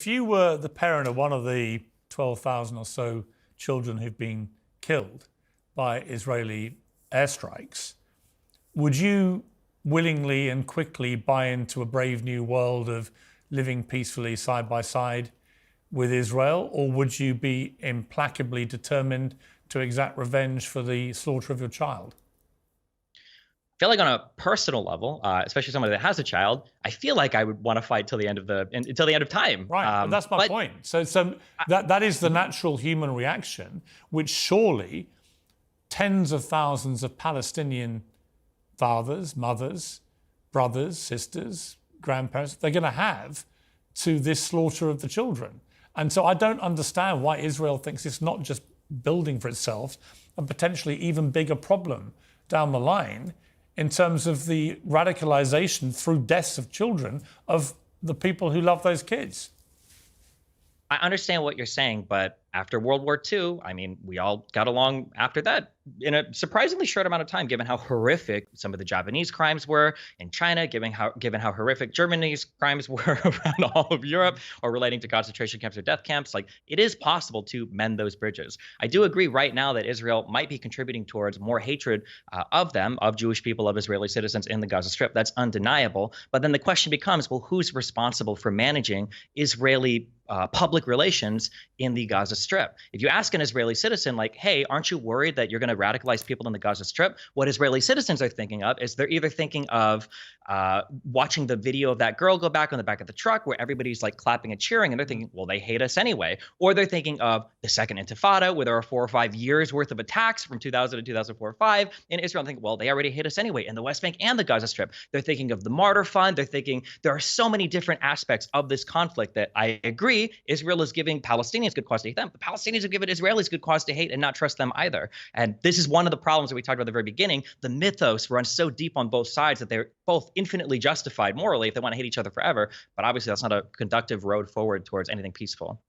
If you were the parent of one of the 12,000 or so children who've been killed by Israeli airstrikes, would you willingly and quickly buy into a brave new world of living peacefully side by side with Israel, or would you be implacably determined to exact revenge for the slaughter of your child? I feel like on a personal level, especially somebody that has a child, I feel like I would want to fight till the end of time. Right, but that's my point. So that is the natural human reaction, which surely tens of thousands of Palestinian fathers, mothers, brothers, sisters, grandparents, they're going to have to this slaughter of the children. And so I don't understand why Israel thinks it's not just building for itself a potentially even bigger problem down the line in terms of the radicalization through deaths of children of the people who love those kids. I understand what you're saying, but after World War II, I mean, we all got along after that in a surprisingly short amount of time, given how horrific some of the Japanese crimes were in China, given how horrific Germany's crimes were around all of Europe, or relating to concentration camps or death camps. Like, it is possible to mend those bridges. I do agree right now that Israel might be contributing towards more hatred of Jewish people, of Israeli citizens in the Gaza Strip. That's undeniable. But then the question becomes, well, who's responsible for managing Israeli public relations in the Gaza Strip? If you ask an Israeli citizen, like, hey, aren't you worried that you're going to radicalize people in the Gaza Strip? What Israeli citizens are thinking of is they're either thinking of watching the video of that girl go back on the back of the truck where everybody's like clapping and cheering, and they're thinking, well, they hate us anyway. Or they're thinking of the Second Intifada, where there are 4 or 5 years worth of attacks from 2000 to 2004 or 5 in Israel, and think, well, they already hate us anyway in the West Bank and the Gaza Strip. They're thinking of the Martyr Fund. They're thinking there are so many different aspects of this conflict that I agree Israel is giving Palestinians good cause to hate them. The Palestinians have given Israelis good cause to hate and not trust them either. And this is one of the problems that we talked about at the very beginning. The mythos runs so deep on both sides that they're both infinitely justified morally if they want to hate each other forever. But obviously, that's not a conductive road forward towards anything peaceful.